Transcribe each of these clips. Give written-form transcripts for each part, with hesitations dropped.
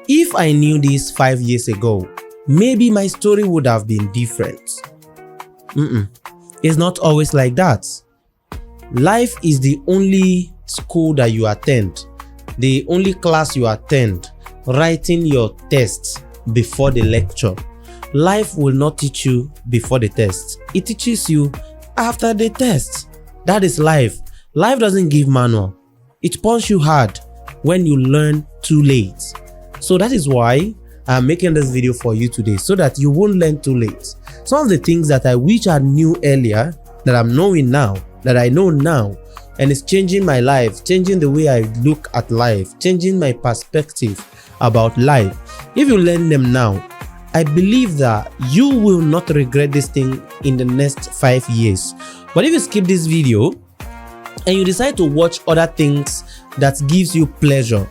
If I knew this 5 years ago, maybe my story would have been different. It's not always like that. Life is the only school that you attend, the only class you attend, writing your tests before the lecture. Life will not teach you before the test. It teaches you after the test. That is life. Life doesn't give manual. It punches you hard when you learn too late. So that is why I'm making this video for you today, so that you won't learn too late. Some of the things that I wish I knew earlier, that I'm knowing now, that I know now, and it's changing my life, changing the way I look at life, changing my perspective about life. If you learn them now, I believe that you will not regret this thing in the next 5 years. But if you skip this video and you decide to watch other things that gives you pleasure,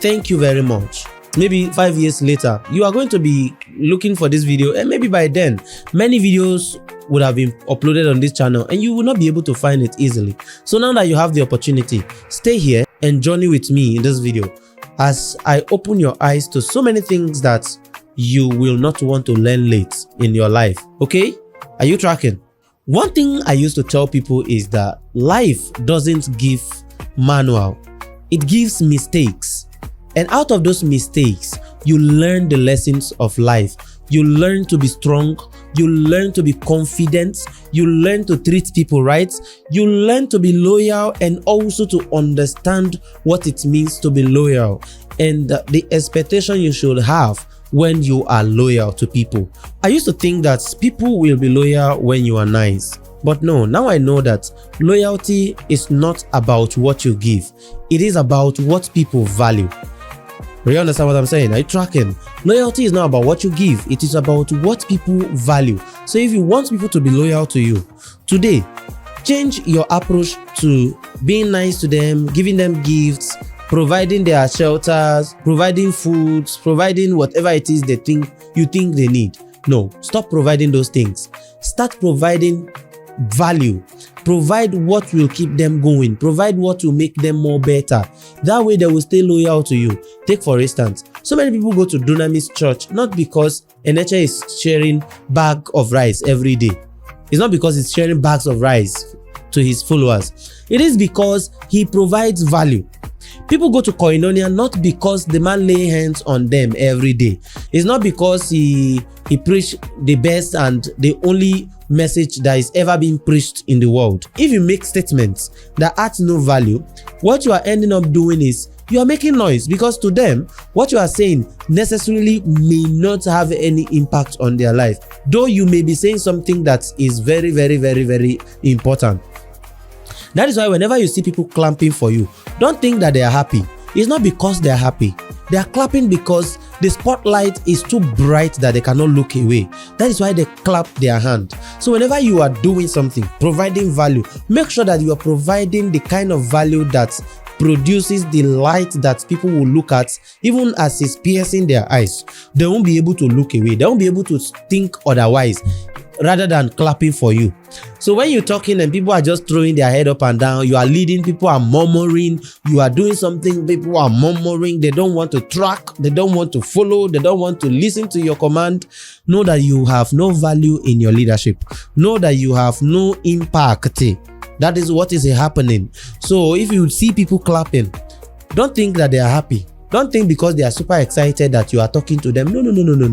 thank you very much. Maybe 5 years later, you are going to be looking for this video, and maybe by then, many videos would have been uploaded on this channel and you will not be able to find it easily. So now that you have the opportunity, stay here and journey with me in this video as I open your eyes to so many things that you will not want to learn late in your life. Okay? Are you tracking? One thing I used to tell people is that life doesn't give manual, it gives mistakes. And out of those mistakes, you learn the lessons of life. You learn to be strong. You learn to be confident. You learn to treat people right. You learn to be loyal, and also to understand what it means to be loyal and the expectation you should have when you are loyal to people. I used to think that people will be loyal when you are nice. But no, now I know that loyalty is not about what you give. It is about what people value. You understand what I'm saying? Are you tracking? Loyalty is not about what you give. It is about what people value. So if you want people to be loyal to you, today, change your approach to being nice to them, giving them gifts, providing their shelters, providing foods, providing whatever it is you think they need. No, stop providing those things. Start providing value. Provide what will keep them going. Provide what will make them more better. That way they will stay loyal to you. Take for instance, so many people go to Dunamis Church not because Eneche is sharing bag of rice every day. It's not because he's sharing bags of rice to his followers. It is because he provides value. People go to Koinonia not because the man lay hands on them every day. It's not because he preached the best and the only message that is ever been preached in the world. If you make statements that add no value, what you are ending up doing is you are making noise, because to them, what you are saying necessarily may not have any impact on their life, though you may be saying something that is very, very, very, very important. That is why whenever you see people clapping for you, don't think that they are happy. It's not because they are happy. They are clapping because the spotlight is too bright that they cannot look away. That is why they clap their hand. So whenever you are doing something, providing value, make sure that you are providing the kind of value that produces the light that people will look at, even as it's piercing their eyes. They won't be able to look away. They won't be able to think otherwise, rather than clapping for you. So when you're talking and people are just throwing their head up and down, you are leading, people are murmuring, you are doing something, people are murmuring, they don't want to track, they don't want to follow, they don't want to listen to your command. Know that you have no value in your leadership. Know that you have no impact. That is what is happening. So if you see people clapping, don't think that they are happy. Don't think because they are super excited that you are talking to them. No.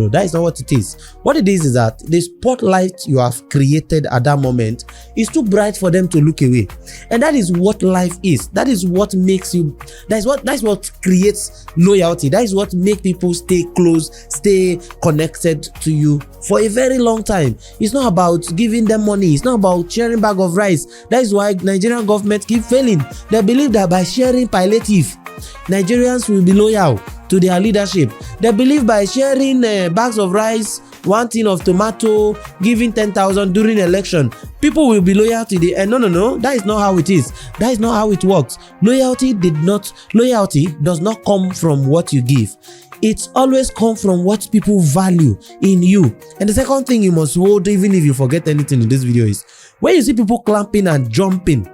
That is not what it is. What it is that the spotlight you have created at that moment is too bright for them to look away. And that is what life is. That is what makes you, that's what creates loyalty. That is what makes people stay close, stay connected to you for a very long time. It's not about giving them money. It's not about sharing bag of rice. That is why Nigerian government keep failing. They believe that by sharing palliative, Nigerians will be loyal to their leadership. They believe by sharing bags of rice, one tin of tomato, giving 10,000 during election, people will be loyal to the end. No. That is not how it is. That is not how it works. Loyalty does not come from what you give. It always comes from what people value in you. And the second thing you must hold, even if you forget anything in this video, is when you see people clapping and jumping,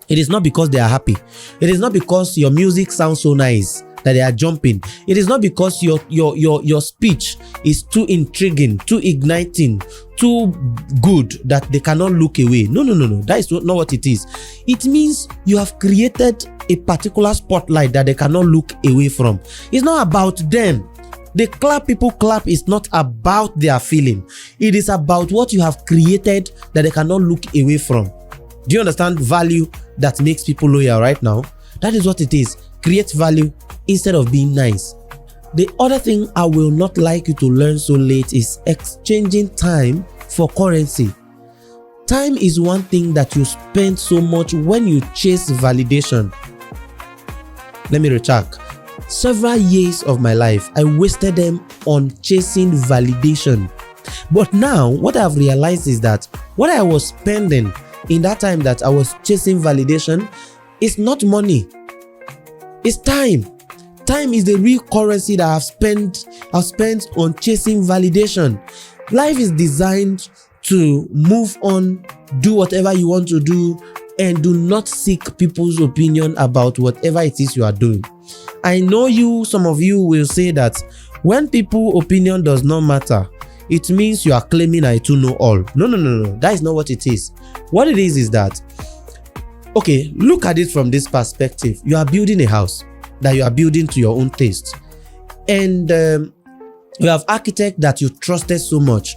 it is not because they are happy. It is not because your music sounds so nice that they are jumping. It is not because your speech is too intriguing, too igniting, too good that they cannot look away. No. That is not what it is. It means you have created a particular spotlight that they cannot look away from. It's not about them. The clap people clap is not about their feeling. It is about what you have created that they cannot look away from. Do you understand value that makes people loyal right now? That is what it is. Create value instead of being nice. The other thing I will not like you to learn so late is exchanging time for currency. Time is one thing that you spend so much when you chase validation. Let me retract. Several years of my life, I wasted them on chasing validation. But now, what I've realized is that what I was spending in that time that I was chasing validation is not money. It's time. Time is the real currency that I've spent on chasing validation. Life is designed to move on, do whatever you want to do, and do not seek people's opinion about whatever it is you are doing. I know some of you will say that when people's opinion does not matter, it means you are claiming I too know all. No. That is not what it is. What it is that, okay, look at it from this perspective. You are building a house that you are building to your own taste. And you have architect that you've trusted so much,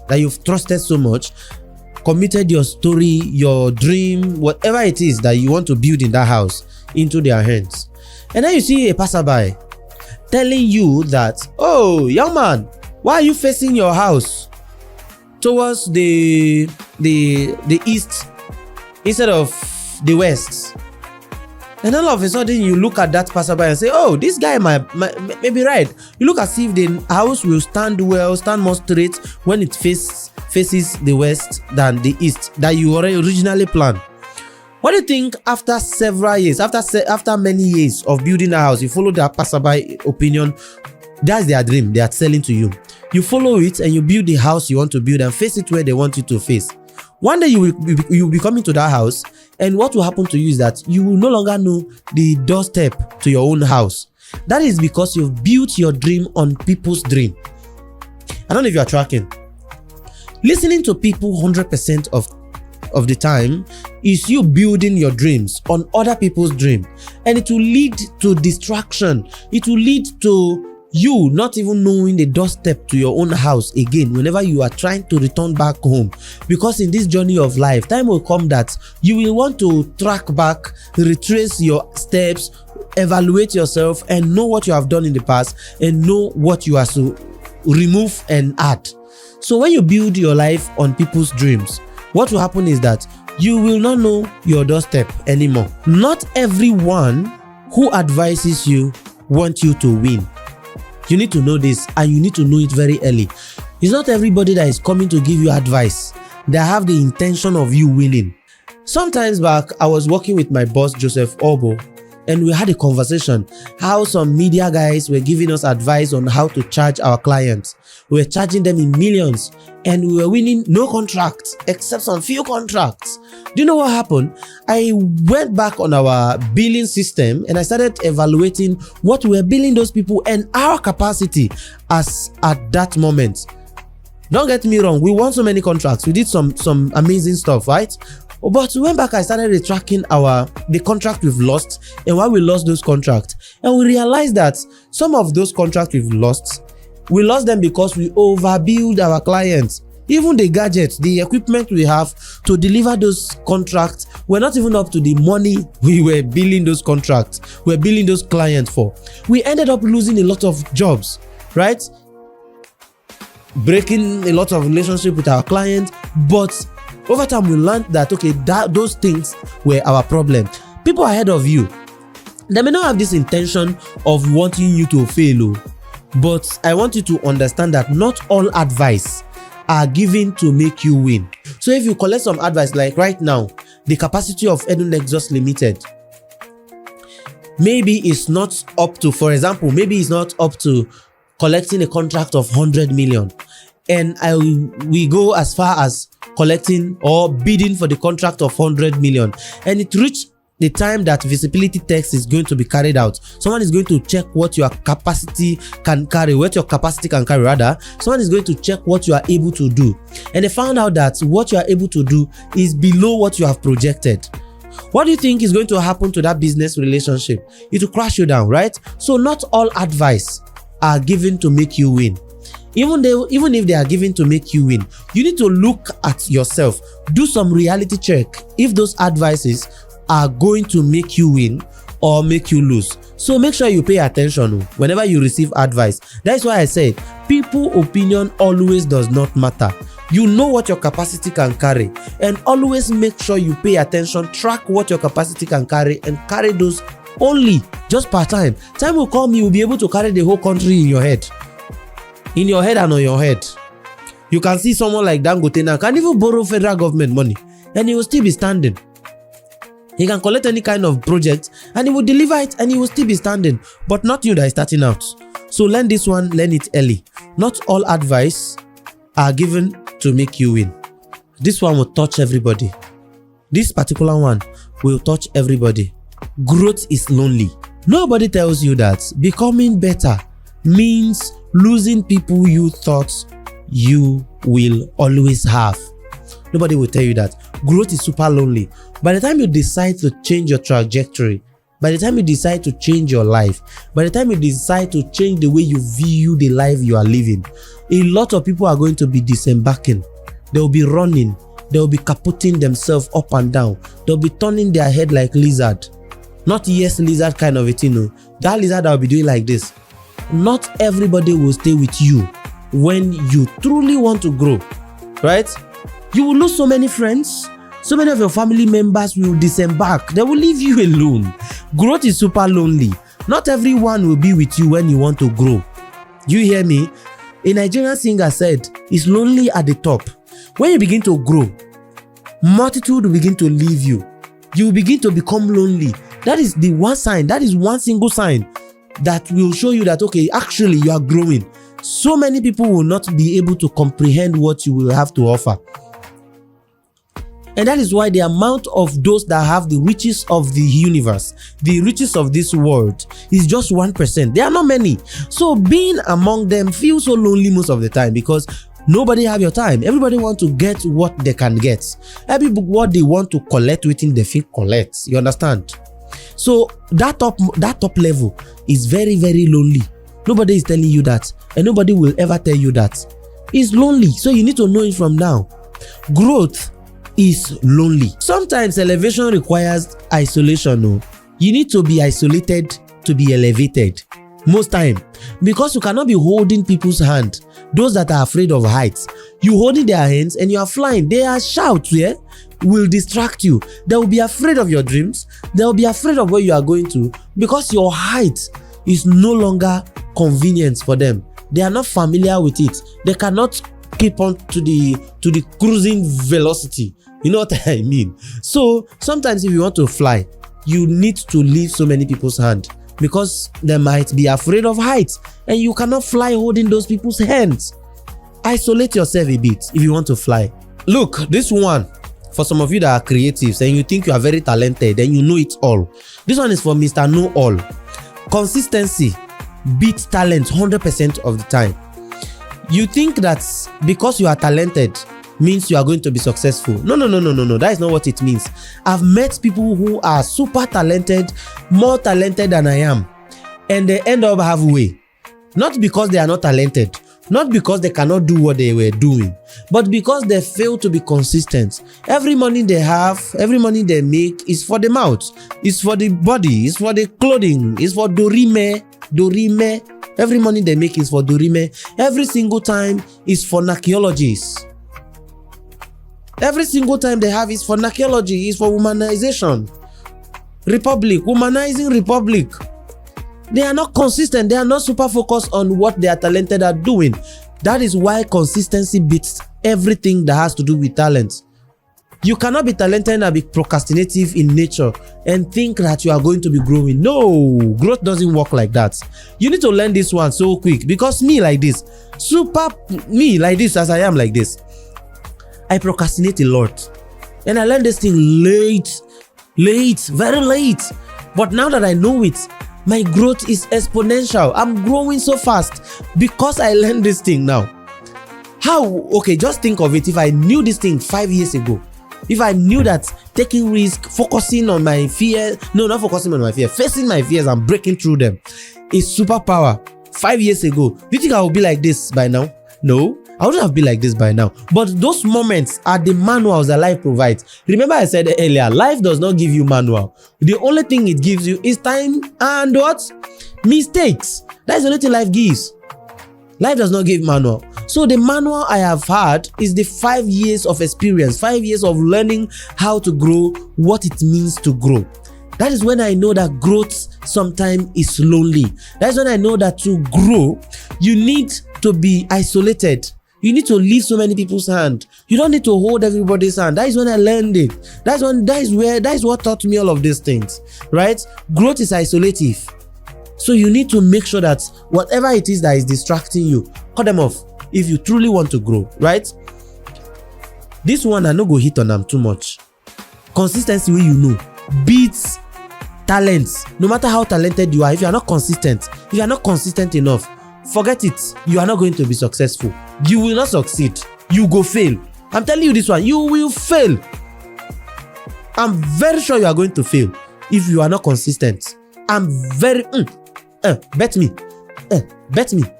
committed your story, your dream, whatever it is that you want to build in that house into their hands. And then you see a passerby telling you that, oh, young man, why are you facing your house towards the east instead of the west? And all of a sudden you look at that passerby and say, oh, this guy might be right. You look as if the house will stand more straight when it faces the west than the east that you already originally planned. What do you think after several years, after many years of building a house, you follow that passerby opinion? That's their dream they are selling to you. You follow it and you build the house you want to build and face it where they want you to face. One day you will be coming to that house, and what will happen to you is that you will no longer know the doorstep to your own house. That is because you've built your dream on people's dream. I don't know if you are tracking. Listening to people 100% of the time is you building your dreams on other people's dream, and it will lead to distraction. It will lead to you not even knowing the doorstep to your own house again whenever you are trying to return back home. Because in this journey of life, time will come that you will want to track back, retrace your steps, evaluate yourself, and know what you have done in the past and know what you are to remove and add. So when you build your life on people's dreams, what will happen is that you will not know your doorstep anymore. Not everyone who advises you wants you to win. You need to know this, and you need to know it very early. It's not everybody that is coming to give you advice that have the intention of you winning. Sometimes back, I was working with my boss, Joseph Obo, and we had a conversation how some media guys were giving us advice on how to charge our clients. We were charging them in millions, and we were winning no contracts except some few contracts. Do you know what happened? I went back on our billing system and I started evaluating what we were billing those people and our capacity as at that moment. Don't get me wrong, we won so many contracts, we did some amazing stuff, right? But we went back, I started retracking the contract we've lost and why we lost those contracts. And we realized that some of those contracts we've lost, we lost them because we overbilled our clients. Even the gadgets, the equipment we have to deliver those contracts were not even up to the money we were billing those contracts, we were billing those clients for. We ended up losing a lot of jobs, right? Breaking a lot of relationship with our clients. But over time we learned that, okay, those things were our problem. People ahead of you, they may not have this intention of wanting you to fail, but I want you to understand that not all advice are given to make you win. So if you collect some advice, like right now, the capacity of EduNexus Limited, maybe it's not up to, for example, maybe it's not up to collecting a contract of 100 million. And we go as far as collecting or bidding for the contract of 100 million. And it reached the time that visibility test is going to be carried out. Someone is going to check what your capacity can carry, rather. Someone is going to check what you are able to do. And they found out that what you are able to do is below what you have projected. What do you think is going to happen to that business relationship? It will crash you down, right? So not all advice are given to make you win. Even if they are given to make you win, you need to look at yourself, do some reality check if those advices are going to make you win or make you lose. So make sure you pay attention whenever you receive advice. That's why I said people's opinion always does not matter. You know what your capacity can carry, and always make sure you pay attention, track what your capacity can carry, and carry those only just part time. Time will come, you will be able to carry the whole country in your head. In your head and on your head. You can see someone like Dangote now can even borrow federal government money and he will still be standing. He can collect any kind of project and he will deliver it and he will still be standing. But not you that is starting out. So learn this one, learn it early. Not all advice are given to make you win. This one will touch everybody. This particular one will touch everybody. Growth is lonely. Nobody tells you that becoming better means losing people you thought you will always have. Nobody will tell you that. Growth is super lonely. By the time you decide to change your trajectory, by the time you decide to change your life, by the time you decide to change the way you view the life you are living, a lot of people are going to be disembarking. They will be running. They will be capoting themselves up and down. They'll be turning their head like lizard. Not yes lizard kind of a thing. No. That lizard that will be doing like this. Not everybody will stay with you when you truly want to grow, right? You will lose so many friends. So many of your family members will disembark. They will leave you alone. Growth is super lonely. Not everyone will be with you when you want to grow. You hear me? A Nigerian singer said, it's lonely at the top. When you begin to grow, multitude will begin to leave you. You will begin to become lonely. That is the one sign. That is one single sign that will show you that, okay, actually you are growing. So many people will not be able to comprehend what you will have to offer. And that is why the amount of those that have the riches of the universe, the riches of this world, is just 1%. There are not many. So being among them feels so lonely most of the time because nobody have your time. Everybody want to get what they can get. What they want to collect within the field collect. You understand? So that top level is very, very lonely. Nobody is telling you that, and nobody will ever tell you that. It's lonely. So you need to know it from now. Growth is lonely. Sometimes elevation requires isolation. No, you need to be isolated to be elevated. Most time, because you cannot be holding people's hand. Those that are afraid of heights, you holding their hands and you are flying. They are shouts, yeah, will distract you. They will be afraid of your dreams. They will be afraid of where you are going to because your height is no longer convenient for them. They are not familiar with it. They cannot keep on to the cruising velocity. You know what I mean? So sometimes if you want to fly, you need to leave so many people's hand because they might be afraid of heights and you cannot fly holding those people's hands. Isolate yourself a bit if you want to fly. Look, this one, for some of you that are creatives and you think you are very talented and you know it all. This one is for Mr. Know All. Consistency beats talent 100% of the time. You think that because you are talented means you are going to be successful. No. That is not what it means. I've met people who are super talented, more talented than I am, and they end up halfway. Not because they are not talented, not because they cannot do what they were doing, but because they fail to be consistent. Every money they have, every money they make is for the mouth, it's for the body, it's for the clothing, it's for dorime. Every money they make is for dorime. Every single time is for archaeologists. Every single time they have is for archaeology, is for womanization. Republic, womanizing republic. They are not consistent. They are not super focused on what they are talented at doing. That is why consistency beats everything that has to do with talent. You cannot be talented and be procrastinative in nature and think that you are going to be growing. No, growth doesn't work like that. You need to learn this one so quick because me like this, as I am like this, I procrastinate a lot. And I learned this thing late Late, very late. But now that I know it, my growth is exponential. I'm growing so fast because I learned this thing now. How? Okay, just think of it. If I knew this thing 5 years ago, if I knew that taking risk, focusing on my fear, no, not focusing on my fear, facing my fears and breaking through them is superpower 5 years ago, do you think I would be like this by now? No, I wouldn't have been like this by now. But those moments are the manuals that life provides. Remember I said earlier, life does not give you manual. The only thing it gives you is time and what? Mistakes. That's the only thing life gives. Life does not give manual. So the manual I have had is the 5 years of experience, 5 years of learning how to grow, what it means to grow. That is when I know that growth sometimes is lonely. That's when I know that to grow, you need to be isolated. You need to leave so many people's hand. You don't need to hold everybody's hand. That is when I learned it. That is what taught me all of these things, right? Growth is isolative. So you need to make sure that whatever it is that is distracting you, cut them off if you truly want to grow, right? This one, I no go hit on them too much. Consistency wey you know beats talents. No matter how talented you are, if you are not consistent, if you are not consistent enough, forget it. You are not going to be successful. You will not succeed. You go fail. I'm telling you this one, you will fail. I'm very sure you are going to fail if you are not consistent. I'm very bet me.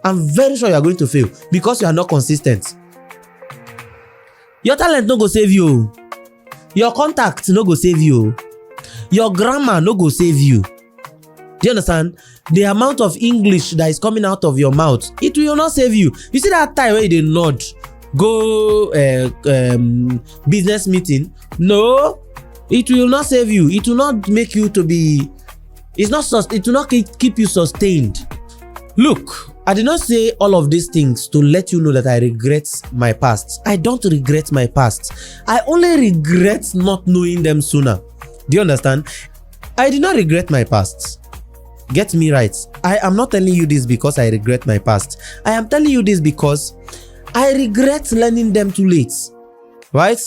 I'm very sure you are going to fail because you are not consistent. Your talent no go save you. Your contact no go save you. Your grammar no go save you. Do you understand? The amount of English that is coming out of your mouth, it will not save you. You see that time where you dey nod, go business meeting? No, it will not save you. It will not make you to be. It will not keep you sustained. Look, I did not say all of these things to let you know that I regret my past. I don't regret my past. I only regret not knowing them sooner. Do you understand? I did not regret my past. Get me right. I am not telling you this because I regret my past. I am telling you this because I regret learning them too late. Right?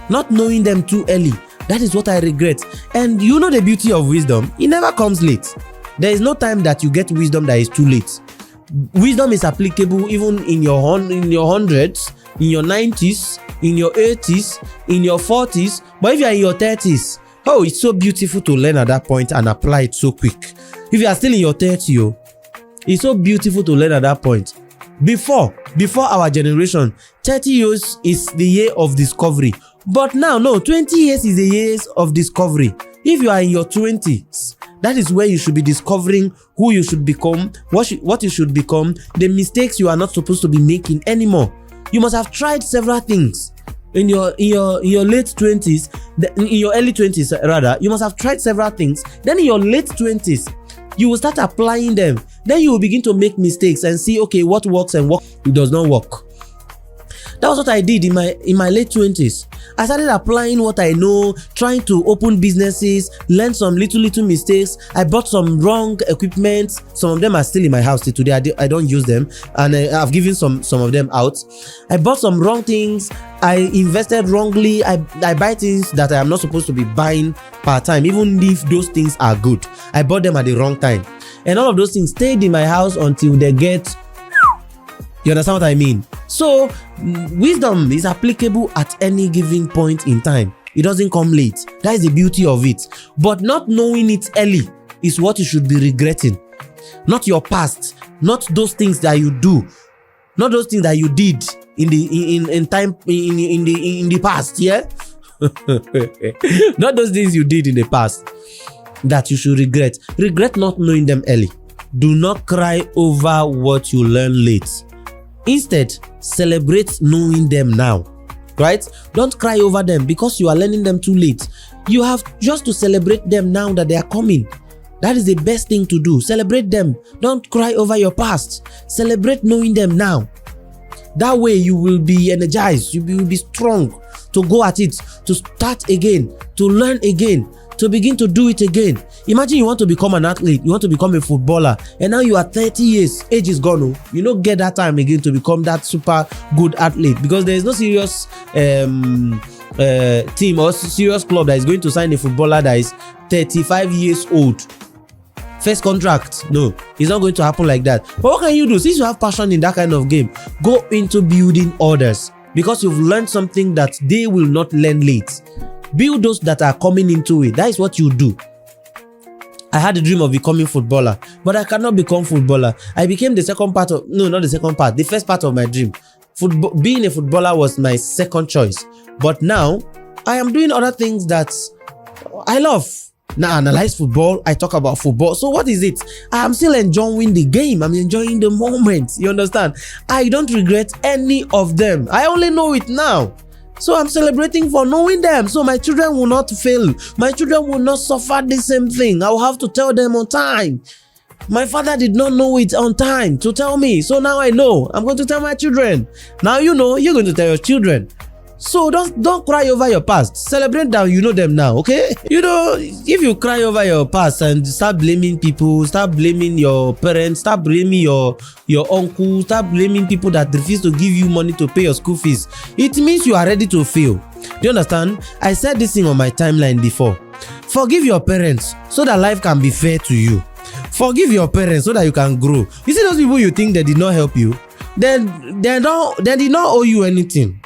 Not knowing them too early. That is what I regret. And you know the beauty of wisdom? It never comes late. There is no time that you get wisdom that is too late. Wisdom is applicable even in your hundreds, in your 90s, in your 80s, in your 40s. But if you are in your 30s, oh, it's so beautiful to learn at that point and apply it so quick. If you are still in your 30s, it's so beautiful to learn at that point. Before our generation, 30 years is the year of discovery. But now, no, 20 years is the years of discovery. If you are in your 20s, that is where you should be discovering who you should become, what you should become, the mistakes you are not supposed to be making anymore. You must have tried several things in your late 20s, in your early 20s rather. You must have tried several things. Then in your late 20s, you will start applying them. Then you will begin to make mistakes and see, okay, what works and what does not work. That was what I did in my late 20s. I started applying what I know, trying to open businesses, learn some little mistakes. I bought some wrong equipment. Some of them are still in my house till today. I don't use them, and I've given some of them out. I bought some wrong things. I invested wrongly. I buy things that I am not supposed to be buying part time, even if those things are good. I bought them at the wrong time, and all of those things stayed in my house until they get. You understand what I mean? So, wisdom is applicable at any given point in time. It doesn't come late. That is the beauty of it. But not knowing it early is what you should be regretting. Not your past. Not those things that you do. Not those things that you did in the past. Yeah. Not those things you did in the past that you should regret. Regret not knowing them early. Do not cry over what you learn late. Instead, celebrate knowing them now, right? Don't cry over them because you are learning them too late. You have just to celebrate them now that they are coming. That is the best thing to do. Celebrate them. Don't cry over your past. Celebrate knowing them now. That way you will be energized. You will be strong to go at it, to start again, to learn again, to begin to do it again. Imagine you want to become an athlete, you want to become a footballer, and now you are 30 years, age is gone. You don't get that time again to become that super good athlete, because there is no serious team or serious club that is going to sign a footballer that is 35 years old. First contract, no, it's not going to happen like that. But what can you do? Since you have passion in that kind of game, go into building others, because you've learned something that they will not learn late. Build those that are coming into it. That is what you do. I had a dream of becoming footballer, but I cannot become footballer. I became the second part of, no, not the second part, the first part of my dream. Being a footballer was my second choice. But now, I am doing other things that I love. Now I analyze football, I talk about football. So what is it? I am still enjoying the game. I'm enjoying the moment. You understand? I don't regret any of them. I only know it now. So I'm celebrating for knowing them. So my children will not fail. My children will not suffer the same thing. I will have to tell them on time. My father did not know it on time to tell me. So now I know. I'm going to tell my children. Now you know, you're going to tell your children. So don't cry over your past. Celebrate that you know them now, okay? You know, if you cry over your past and start blaming people, start blaming your parents, start blaming your uncle, start blaming people that refuse to give you money to pay your school fees, it means you are ready to fail. Do you understand? I said this thing on my timeline before. Forgive your parents so that life can be fair to you. Forgive your parents so that you can grow. You see those people you think they did not help you? They did not owe you anything.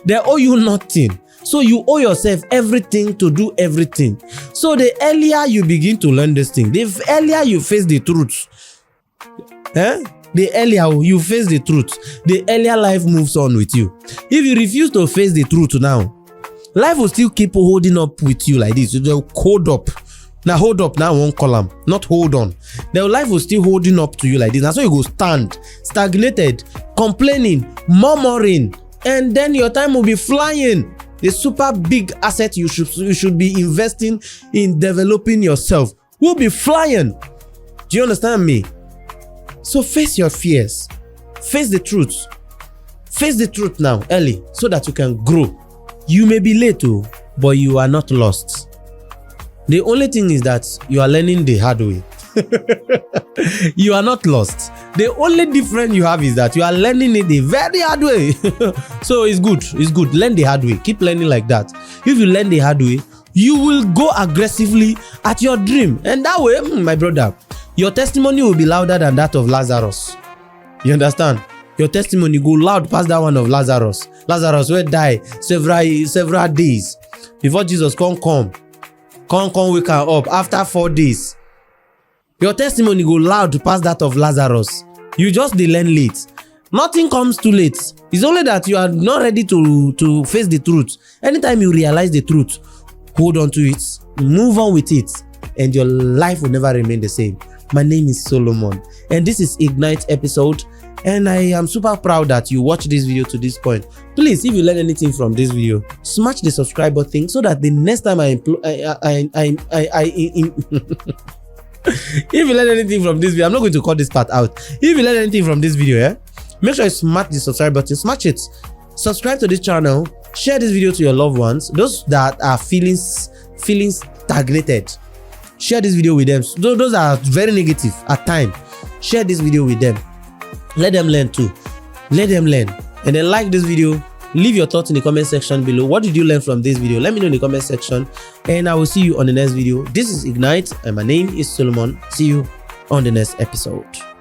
They owe you nothing. So you owe yourself everything to do everything. So the earlier you begin to learn this thing, the earlier you face the truth. The earlier you face the truth, the earlier life moves on with you. If you refuse to face the truth now, life will still keep holding up with you like this. They'll hold up. Now hold up, now one column, not hold on. The life will still holding up to you like this. That's why you go stand, stagnated, complaining, murmuring, and then your time will be flying. The super big asset you should be investing in developing yourself will be flying. Do you understand me? So face your fears. Face the truth. Face the truth now, early, so that you can grow. You may be late, but you are not lost. The only thing is that you are learning the hard way. You are not lost. The only difference you have is that you are learning it the very hard way. So it's good. It's good. Learn the hard way. Keep learning like that. If you learn the hard way, you will go aggressively at your dream. And that way, my brother, your testimony will be louder than that of Lazarus. You understand? Your testimony go loud past that one of Lazarus. Lazarus will die several days before Jesus come wake her up after 4 days. Your testimony go loud past that of Lazarus. You just learn late. Nothing comes too late. It's only that you are not ready to face the truth. Anytime you realize the truth, hold on to it, move on with it, and your life will never remain the same. My name is Solomon, and this is Ignite episode. And I am super proud that you watched this video to this point. Please, if you learn anything from this video, smash the subscribe button so that the next time if you learn anything from this video, I'm not going to cut this part out. If you learn anything from this video, make sure you smash the subscribe button, smash it. Subscribe to this channel, share this video to your loved ones, those that are feeling stagnated. Share this video with them. Those are very negative at times. Share this video with them. Let them learn too. Let them learn. And then like this video. Leave your thoughts in the comment section below. What did you learn from this video? Let me know in the comment section. And I will see you on the next video. This is Ignite and my name is Solomon. See you on the next episode.